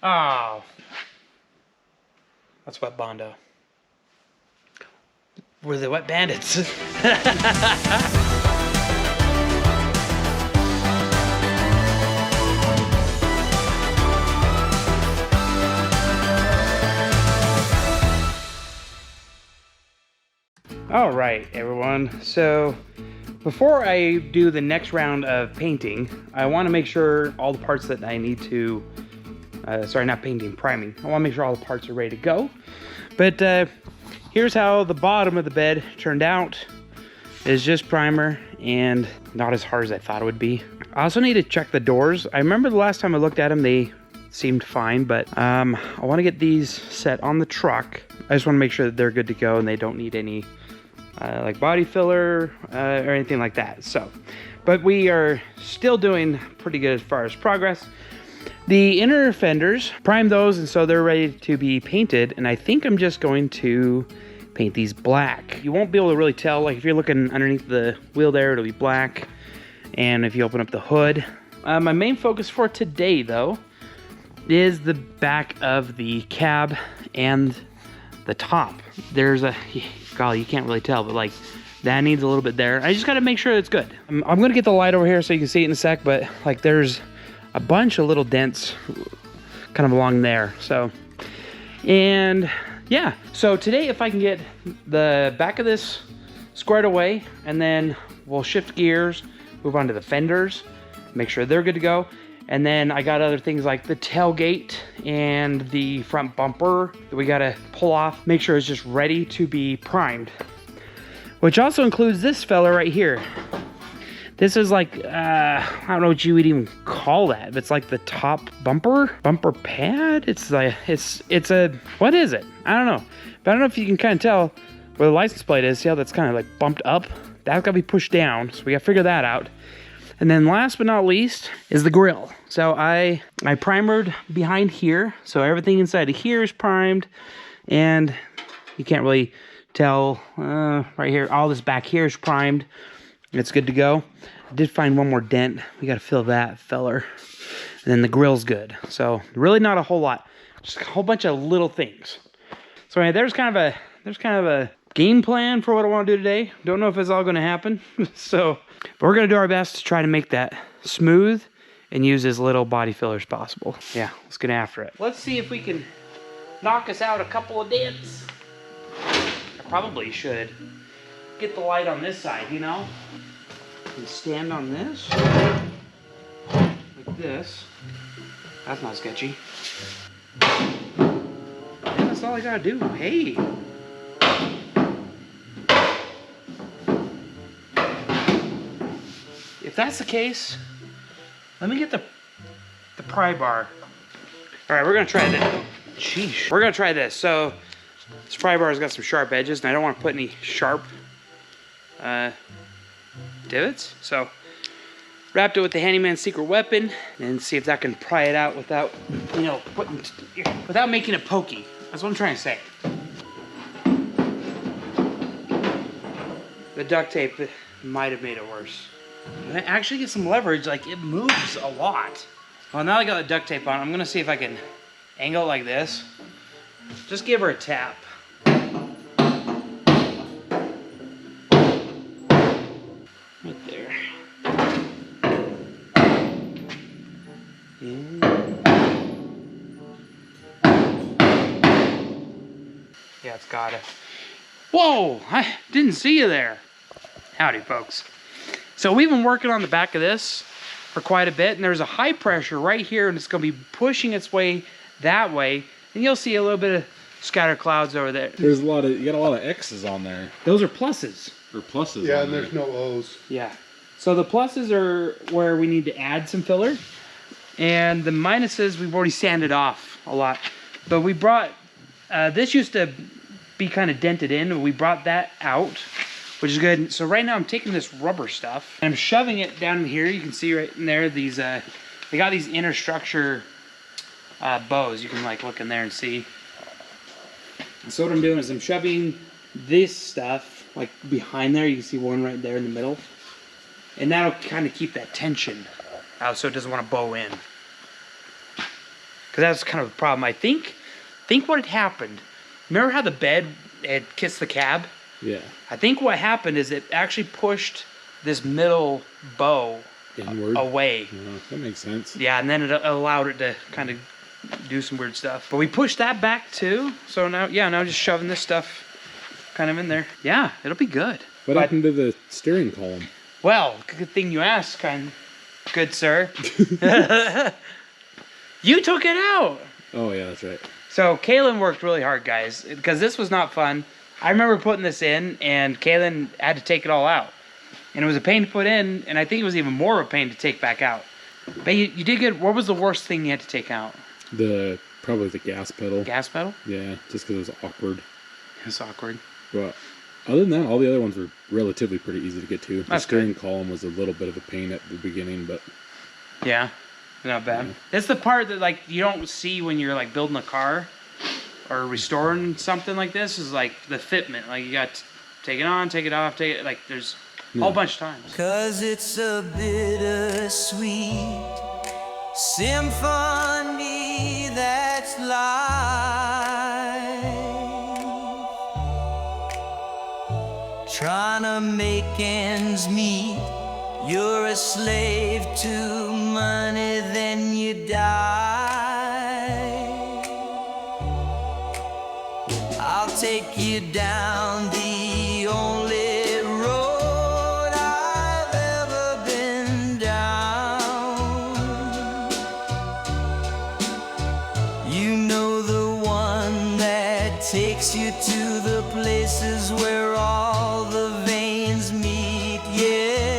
Oh. That's Wet Bondo. We're the Wet Bandits. All right, everyone. So before I do the next round of painting, I want to make sure all the parts that I need to, sorry, not painting, priming. I want to make sure all the parts are ready to go. But here's how the bottom of the bed turned out. It's just primer and not as hard as I thought it would be. I also need to check the doors. I remember the last time I looked at them, they seemed fine, but I want to get these set on the truck. I just want to make sure that they're good to go and they don't need any like body filler or anything like that. So, but we are still doing pretty good as far as progress. The inner fenders, prime those, and so they're ready to be painted. And I think I'm just going to paint these black. You won't be able to really tell, like if you're looking underneath the wheel there, it'll be black. And if you open up the hood, my main focus for today though is the back of the cab and the top. There's a, golly, you can't really tell, but like that needs a little bit there. I just got to make sure it's good. I'm gonna get the light over here so you can see it in a sec, but like there's a bunch of little dents kind of along there. So, and yeah, so today if I can get the back of this squared away, and then we'll shift gears, move on to the fenders, make sure they're good to go. And then I got other things like the tailgate and the front bumper that we gotta pull off, make sure it's just ready to be primed. Which also includes this fella right here. This is like, I don't know what you would even call that. It's like the top bumper pad. It's like, it's a, what is it? I don't know. But I don't know if you can kind of tell where the license plate is. See how that's kind of like bumped up? That's gotta be pushed down. So we gotta figure that out. And then last but not least is the grill. So I primered behind here. So everything inside of here is primed. And you can't really tell right here. All this back here is primed. It's good to go. I did find one more dent. We got to fill that feller. And then the grill's good. So really not a whole lot. Just a whole bunch of little things. So anyway, there's kind of a game plan for what I want to do today. Don't know if it's all going to happen. So, but we're going to do our best to try to make that smooth and use as little body filler as possible. Yeah, let's get after it. Let's see if we can knock us out a couple of dents. I probably should get the light on this side, you know? And stand on this. Like this. That's not sketchy. And that's all I gotta do. Hey! If that's the case, let me get the pry bar. All right, we're gonna try this. Sheesh. We're gonna try this. So this pry bar has got some sharp edges, and I don't want to put any sharp divots. So wrapped it with the handyman's secret weapon, and see if that can pry it out without, you know, without making it pokey. That's what I'm trying to say. The duct tape might have made it worse. When I actually get some leverage, like it moves a lot. Well, now I got the duct tape on, I'm gonna see if I can angle it like this. Just give her a tap. Right there. Yeah, it's gotta. Whoa! I didn't see you there. Howdy, folks. So we've been working on the back of this for quite a bit, and there's a high pressure right here, and it's going to be pushing its way that way, and you'll see a little bit of scatter clouds over there. There's a lot of, you got a lot of X's on there. Those are pluses. Or pluses. Yeah, on and there's there. no O's. Yeah. So the pluses are where we need to add some filler, and the minuses we've already sanded off a lot. But we brought, this used to be kind of dented in, and we brought that out, which is good. So right now I'm taking this rubber stuff and I'm shoving it down in here. You can see right in there, these, they got these inner structure bows. You can like look in there and see. And so what I'm doing is I'm shoving this stuff like behind there. You can see one right there in the middle. And that'll kind of keep that tension out so it doesn't want to bow in. because that's kind of a problem. I think what had happened. Remember how the bed had kissed the cab? Yeah. I think what happened is it actually pushed this middle bow Inward. away. That makes sense. Yeah, and then it allowed it to kind of do some weird stuff. But we pushed that back too. So now, yeah, now just shoving this stuff kind of in there. Yeah, it'll be good. What happened to the steering column? Well, good thing you asked, good sir. You took it out. Oh, yeah, that's right. So Kalen worked really hard, guys, because this was not fun. I remember putting this in, and Kalen had to take it all out. And it was a pain to put in, and I think it was even more of a pain to take back out. But you did good. What was the worst thing you had to take out? Probably the gas pedal. Gas pedal? Yeah, just because it was awkward. It's awkward. But other than that, all the other ones were relatively pretty easy to get to. The steering good. column was a little bit of a pain at the beginning, but... Yeah, not bad. Yeah. That's the part that, like, you don't see when you're, like, building a car or restoring something like this, is, like, the fitment. Like, you got to take it on, take it off, take it... Like, there's a whole bunch of times. 'Cause it's a bittersweet symphony that's life. Trying to make ends meet. You're a slave to money, then you die. I'll take you down the only road I've ever been down. You know, the one that takes you to the places where all the veins meet, yeah.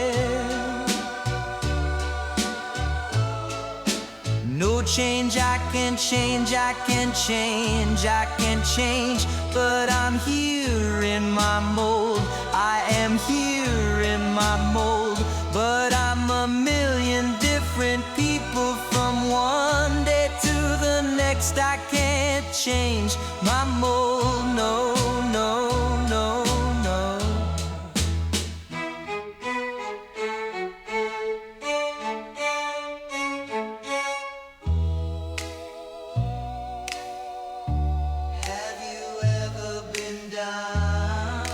No change, I can change, I can change, I can change, but I'm here in my mold. I am here in my mold, but I'm a million different people from one day to the next. I can't change my mold, no, no, no, no. Have you ever been down?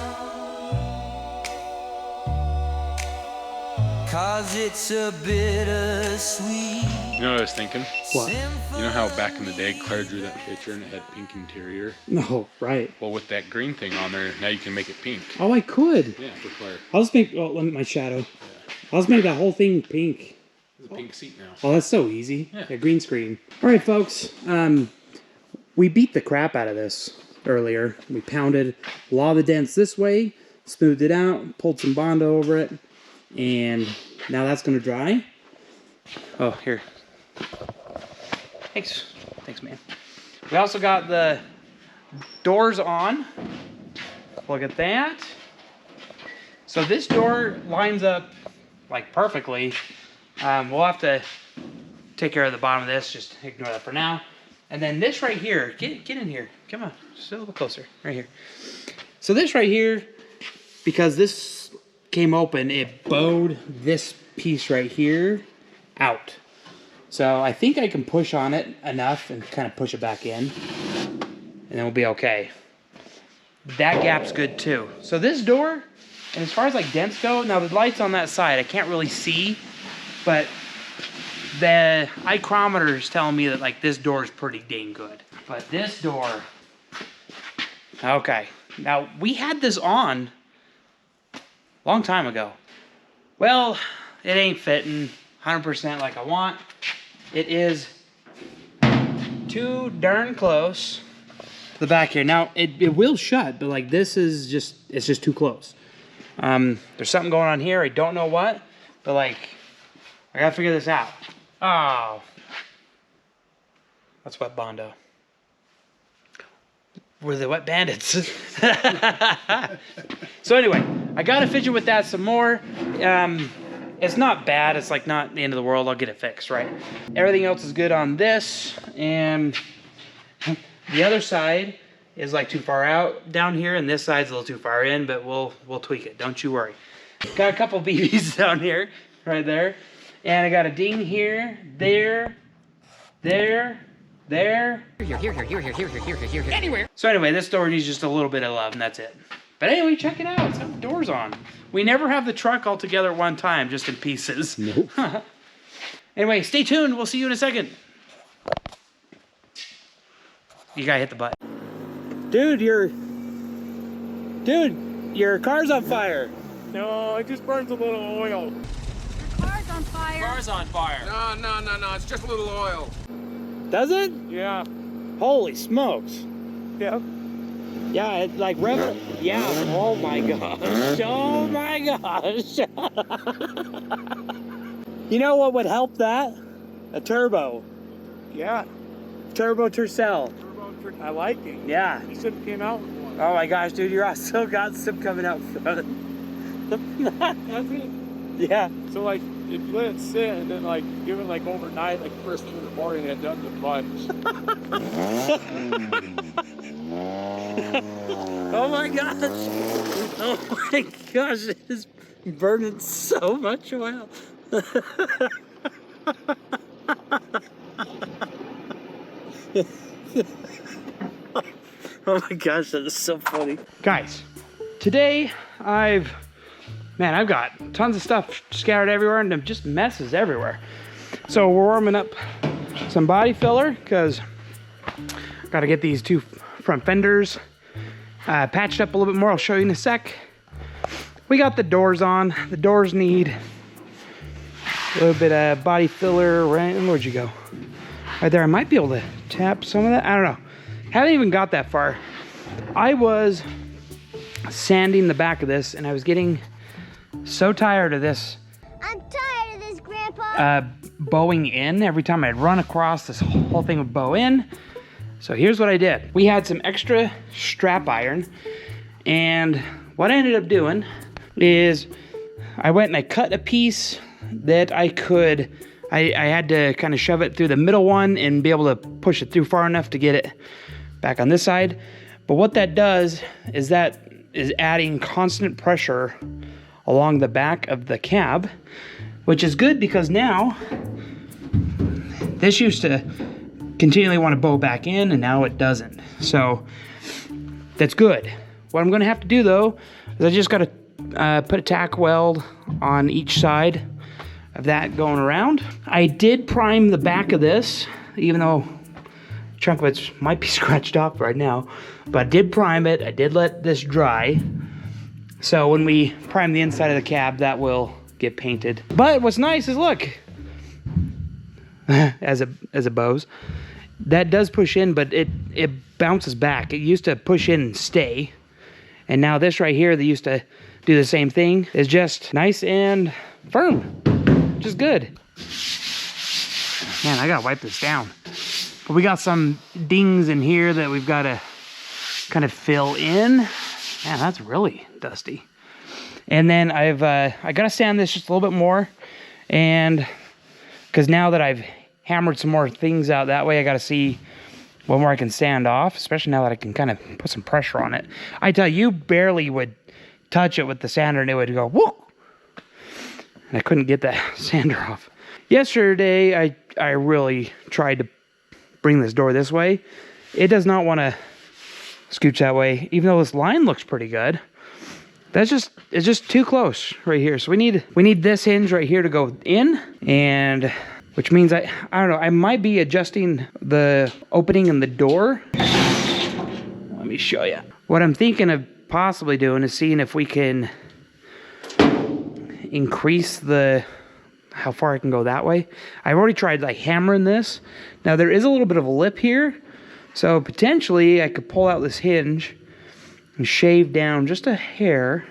'Cause it's a bittersweet. You know what I was thinking? What? You know how back in the day Claire drew that picture and it had pink interior? No, right. Well, with that green thing on there, now you can make it pink. Oh, I could. Yeah, for Claire. I'll just make, let me, my shadow. I'll just make that whole thing pink. It's a pink seat now. Oh, that's so easy. Yeah. Green screen. All right, folks. We beat the crap out of this earlier. We pounded a lot of the dents this way, smoothed it out, pulled some Bondo over it, and now that's going to dry. Oh, here. Thanks, man. We also got the doors on. Look at that. So this door lines up like perfectly. We'll have to take care of the bottom of this. Just ignore that for now. And then this right here, get in here. Come on, just a little closer, right here. So this right here, because this came open, it bowed this piece right here out. So I think I can push on it enough and kind of push it back in, and then we'll be okay. That gap's good too. So this door, and as far as like dents go, now the light's on that side, I can't really see, but the ichrometer is telling me that like this door is pretty dang good. But this door, okay. Now we had this on a long time ago. Well, it ain't fitting 100% like I want. It is too darn close to the back here. Now it will shut, but like this is just, it's just too close. There's something going on here. I don't know what, but like I gotta figure this out. Oh, that's wet Bondo. We're the wet bandits. So anyway, I gotta fidget with that some more. It's not bad. It's like not the end of the world. I'll get it fixed, right? Everything else is good on this, and the other side is like too far out down here, and this side's a little too far in, but we'll tweak it. Don't you worry. Got a couple BBs down here, right there. And I got a ding here, there, there. Here. Anywhere. So anyway, this door needs just a little bit of love, and that's it. But anyway, check it out. It's got the doors on. We never have the truck all together at one time, just in pieces. Nope. Anyway, stay tuned. We'll see you in a second. You gotta hit the button. Dude, your car's on fire. No, it just burns a little oil. Your car's on fire. Car's on fire. No, it's just a little oil. Does it? Yeah. Holy smokes. Yeah. Yeah, it's like rev. Yeah. Oh my gosh. Oh my gosh. You know what would help that? A turbo. Yeah. Turbo Tercel. I like it. Yeah. You should have came out with one. Oh my gosh, dude, you're still got some coming out front. That's it. Yeah. So like, if you let it sit and then like give it like overnight, like first thing in the morning, it doesn't budge. Oh my gosh. Oh my gosh, it is burning so much oil. Oh my gosh, that is so funny. Guys, today I've got tons of stuff scattered everywhere and just messes everywhere. So we're warming up some body filler because got to get these two front fenders patched up a little bit more. I'll show you in a sec. We got the doors on. The doors need a little bit of body filler. Right, where'd you go? Right there. I might be able to tap some of that. I don't know. Haven't even got that far. I was sanding the back of this and I was getting so tired of this. I'm tired of this, Grandpa. Bowing in. Every time I'd run across, this whole thing would bow in. So here's what I did. We had some extra strap iron, and what I ended up doing is I went and I cut a piece that I could, I had to kind of shove it through the middle one and be able to push it through far enough to get it back on this side. But what that does is that is adding constant pressure along the back of the cab, which is good because now this used to continually want to bow back in and now it doesn't. So that's good. What I'm going to have to do though is I just got to put a tack weld on each side of that going around. I did prime the back of this, even though a chunk of it might be scratched off right now, but I did prime it. I did let this dry. So when we prime the inside of the cab, that will get painted. But what's nice is look, as a bows, that does push in, but it bounces back. It used to push in and stay. And now this right here, that used to do the same thing, is just nice and firm, which is good. Man, I gotta wipe this down. But we got some dings in here that we've got to kind of fill in. Man, that's really dusty. And then I gotta sand this just a little bit more, and because now that I've hammered some more things out that way, I gotta see what more I can sand off, especially now that I can kind of put some pressure on it. I tell you, barely would touch it with the sander and it would go whoop, and I couldn't get that sander off. Yesterday I really tried to bring this door this way. It does not want to scooch that way, even though this line looks pretty good. It's just too close right here. So we need this hinge right here to go in, and which means I don't know, I might be adjusting the opening in the door. Let me show you. What I'm thinking of possibly doing is seeing if we can increase how far I can go that way. I've already tried like hammering this. Now there is a little bit of a lip here, so potentially I could pull out this hinge and shave down just a hair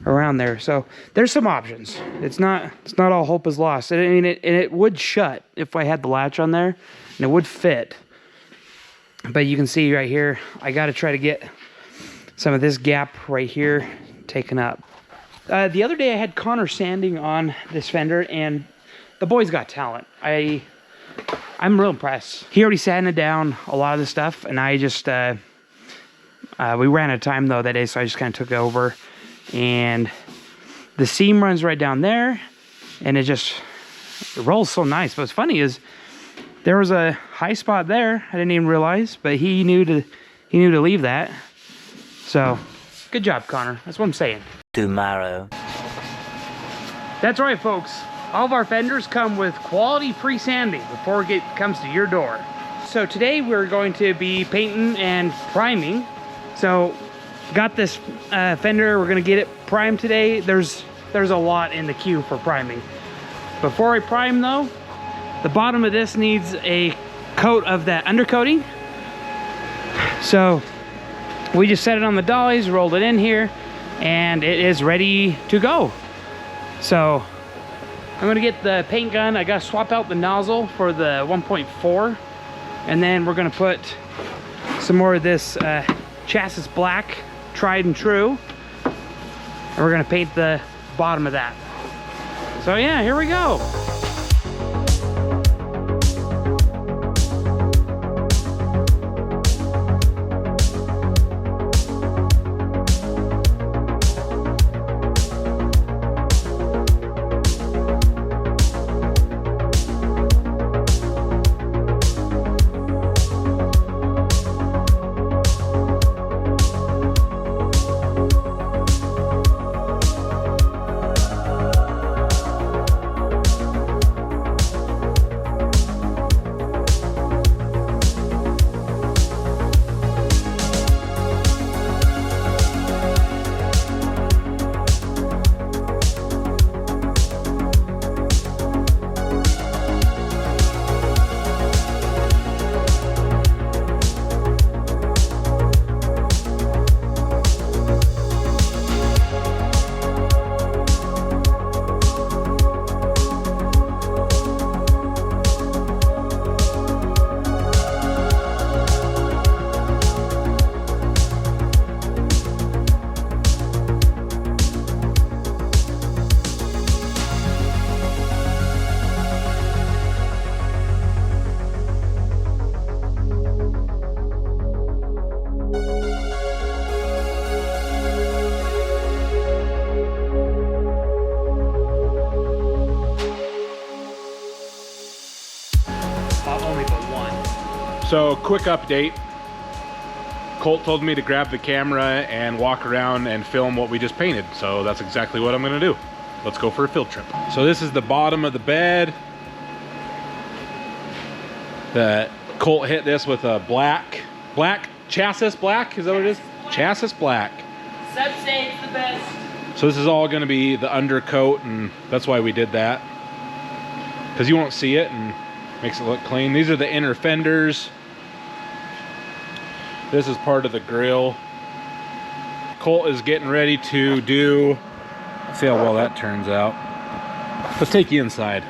around there. So there's some options. It's not all hope is lost. I mean, it would shut if I had the latch on there, and it would fit. But you can see right here, I got to try to get some of this gap right here taken up. The other day I had Connor sanding on this fender, and the boy's got talent. I'm real impressed. He already sanded down a lot of the stuff, and I just we ran out of time though that day, so I just kind of took it over. And the seam runs right down there, and it rolls so nice. But what's funny is There was a high spot there. I didn't even realize, but he knew to leave that. So, good job, Connor. That's what I'm saying. Tomorrow. That's right, folks. All of our fenders come with quality pre-sanding before it comes to your door. So today we're going to be painting and priming. So, got this fender. We're gonna get it primed today. There's a lot in the queue for priming. Before I prime though, the bottom of this needs a coat of that undercoating. So we just set it on the dollies, rolled it in here, and it is ready to go. So I'm gonna get the paint gun. I gotta swap out the nozzle for the 1.4, and then we're gonna put some more of this chassis black, tried and true, and we're gonna paint the bottom of that. So yeah, here we go. So, quick update. Colt told me to grab the camera and walk around and film what we just painted. So that's exactly what I'm gonna do. Let's go for a field trip. So this is the bottom of the bed. The Colt hit this with a black chassis black, is that what it is? Chassis black. Some say it's the best. So this is all gonna be the undercoat, and that's why we did that. Because you won't see it and makes it look clean. These are the inner fenders. This is part of the grill. Colt is getting ready to do, let's see how well that turns out. Let's take you inside.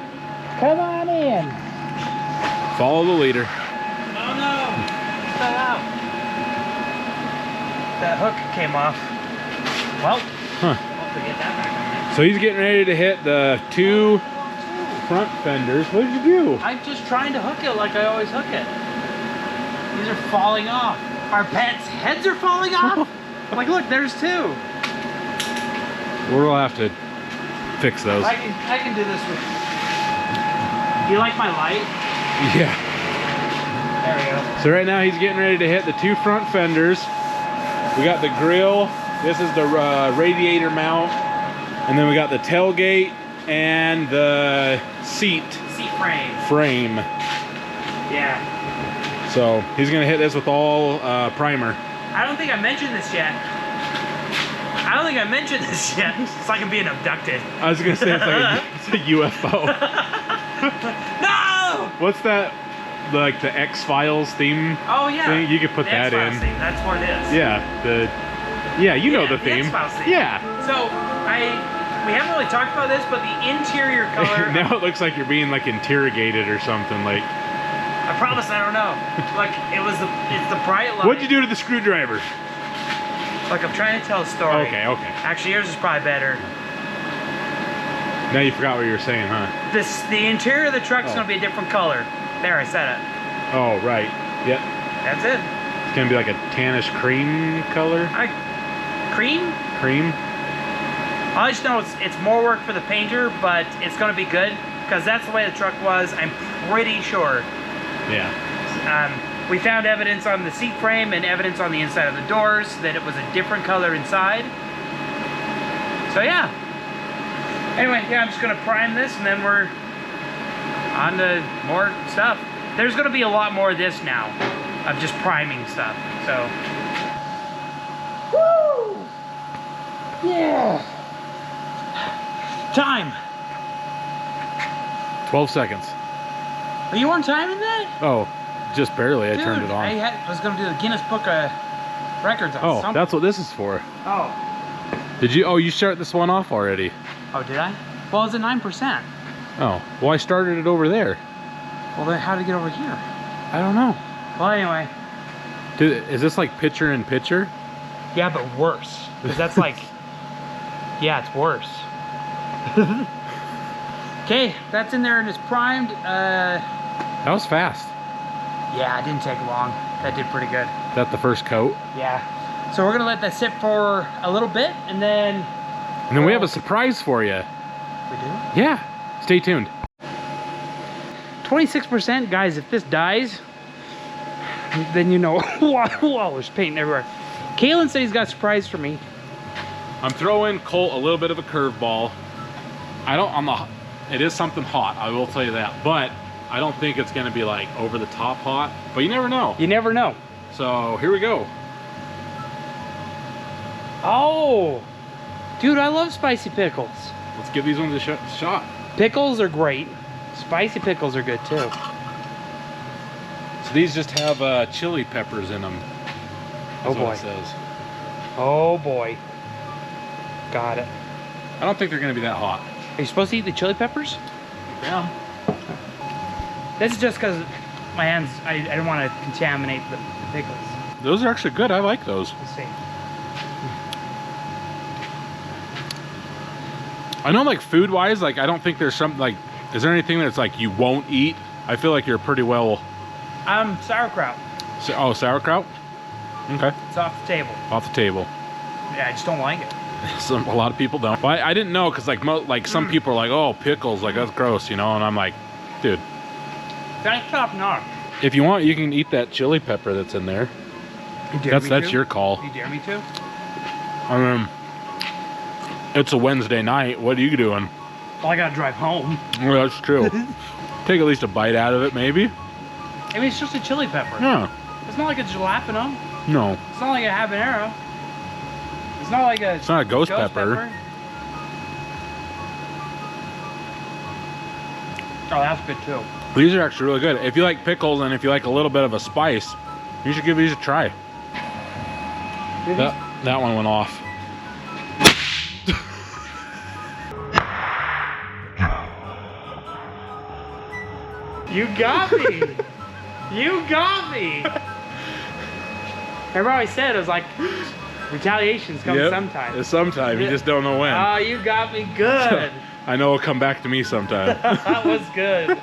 Come on in. Follow the leader. Oh no, fell out. That hook came off. Well, Huh. I'll have to get that back on there. So he's getting ready to hit the two front fenders. What did you do? I'm just trying to hook it like I always hook it. These are falling off. Our pets' heads are falling off. Like, look, there's two. We'll have to fix those. I can do this with. Do you like my light? Yeah. There we go. So right now he's getting ready to hit the two front fenders. We got the grill. This is the radiator mount. And then we got the tailgate and the seat frame. Yeah. So he's gonna hit this with all primer. I don't think I mentioned this yet. It's like I'm being abducted. I was gonna say it's a UFO. No! What's that? Like the X-Files theme? Oh yeah. Thing? You could put The that X-Files in. theme. That's what it is. Yeah, you know the theme. X-Files theme. Yeah. So we haven't really talked about this, but the interior color. Now it looks like you're being like interrogated or something. Like. I promise I don't know. Like it's the bright light. What'd you do to the screwdriver? Like I'm trying to tell a story. Okay. Actually, yours is probably better. Now you forgot what you were saying, huh? The interior of the truck's gonna be a different color. There, I said it. Oh, right. Yep. That's it. It's gonna be like a tannish cream color. Cream? Cream. I just know it's more work for the painter, but it's gonna be good because that's the way the truck was. I'm pretty sure. Yeah. We found evidence on the seat frame and evidence on the inside of the doors that it was a different color inside. So yeah. Anyway, yeah, I'm just gonna prime this and then we're on to more stuff. There's gonna be a lot more of this now, of just priming stuff, so. Woo! Yeah! Time! 12 seconds. Are you on time in that? Oh, just barely. Dude, I turned it on. I was gonna do the Guinness Book of Records on Oh, something. that's what this is for. Oh. Did you? Oh, you start this one off already. Oh, did I? Well, it's at 9%. Oh, well, I started it over there. Well, then how did it get over here? I don't know. Well, anyway. Dude, is this like picture in picture? Yeah, but worse. Because that's like, yeah, it's worse. Okay, that's in there and it's primed. That was fast. Yeah, it didn't take long. That did pretty good. Is that the first coat? Yeah. So we're gonna let that sit for a little bit and then... And then we have a surprise for you. We do? Yeah. Stay tuned. 26%, guys, if this dies, then you know, whoa, there's paint everywhere. Kalen said he's got a surprise for me. I'm throwing Colt a little bit of a curveball. It is something hot, I will tell you that. But I don't think it's gonna be like over the top hot, but you never know. You never know. So here we go. Oh, dude, I love spicy pickles. Let's give these ones a shot. Pickles are great. Spicy pickles are good too. So these just have chili peppers in them. Oh boy. It says. Oh boy. Got it. I don't think they're gonna be that hot. Are you supposed to eat the chili peppers? Yeah. This is just because my hands, I don't want to contaminate the pickles. Those are actually good. I like those. Let's see. I know, like food-wise, like I don't think there's something like. Is there anything that's like you won't eat? I feel like you're pretty well. Sauerkraut. Oh, sauerkraut. Okay. It's off the table. Off the table. Yeah, I just don't like it. A lot of people don't. Well, I didn't know because like some people are like, oh, pickles, like that's gross, you know. And I'm like, dude. That's top notch. If you want, you can eat that chili pepper that's in there. That's your call. You dare me to? I mean, it's a Wednesday night. What are you doing? Well, I gotta drive home. Well, that's true. Take at least a bite out of it, maybe. I mean, it's just a chili pepper. Yeah. It's not like a jalapeno. No. It's not like a habanero. It's not like a. It's not a ghost pepper. Oh, that's good too. These are actually really good. If you like pickles and if you like a little bit of a spice, you should give these a try. That one went off. You got me. You got me. Remember how I said it was like retaliation's coming sometime. It's sometime. You just don't know when. Oh, you got me good. I know it'll come back to me sometime. That was good.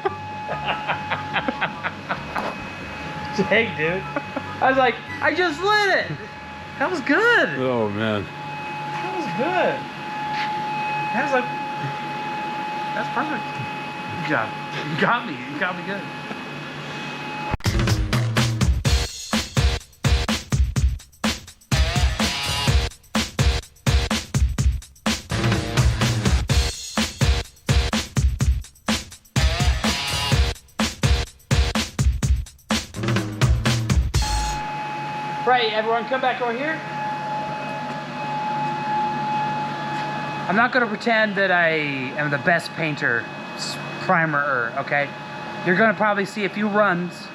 Dang, dude. I was like, I just lit it. That was good. Oh man. That was good. That was like, that's perfect. Good job. You got me. You got me good. Right, everyone come back over here. I'm not gonna pretend that I am the best painter, primer, okay? You're gonna probably see a few runs,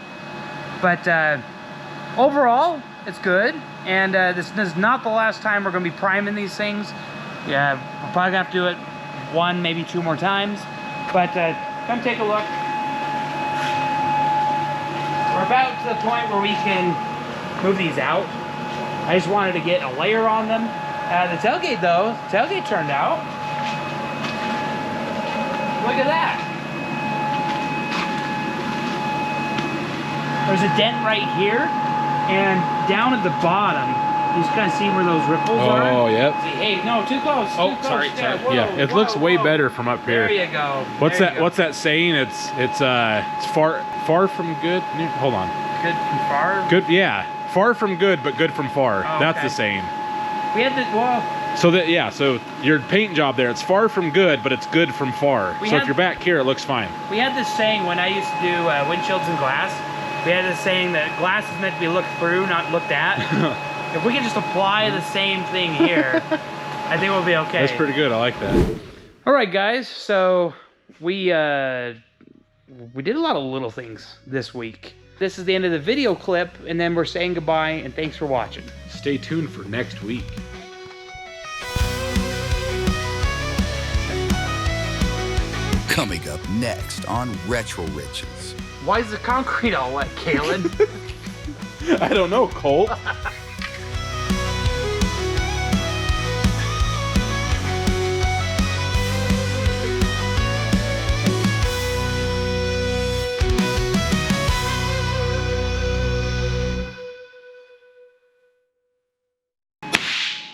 but overall, it's good. And this is not the last time we're gonna be priming these things. Yeah, we're probably gonna have to do it one, maybe two more times. But come take a look. We're about to the point where we can move these out. I just wanted to get a layer on them. The tailgate though, tailgate turned out. Look at that. There's a dent right here, and down at the bottom, You just gotta see where those ripples are. Oh, yep. See, hey, no, too close. Oh, too close. sorry. Whoa, Yeah, it looks way better from up here. There you go. What's There that? you go. What's that saying? It's far from good. Hold on. Good from far? Good, yeah. Far from good, but good from far. Oh, That's okay. the saying. We had the, well, So that, yeah, so your paint job there, it's far from good, but it's good from far. We So had- if you're back here, it looks fine. we had this saying when I used to do windshields and glass. We had this saying that glass is meant to be looked through, not looked at. If we could just apply the same thing here, I think we'll be okay. That's pretty good. I like that. All right, guys. So we did a lot of little things this week. This is the end of the video clip, and then we're saying goodbye, and thanks for watching. Stay tuned for next week. Coming up next on Retro Riches. Why is the concrete all wet, Kalen? I don't know, Colt.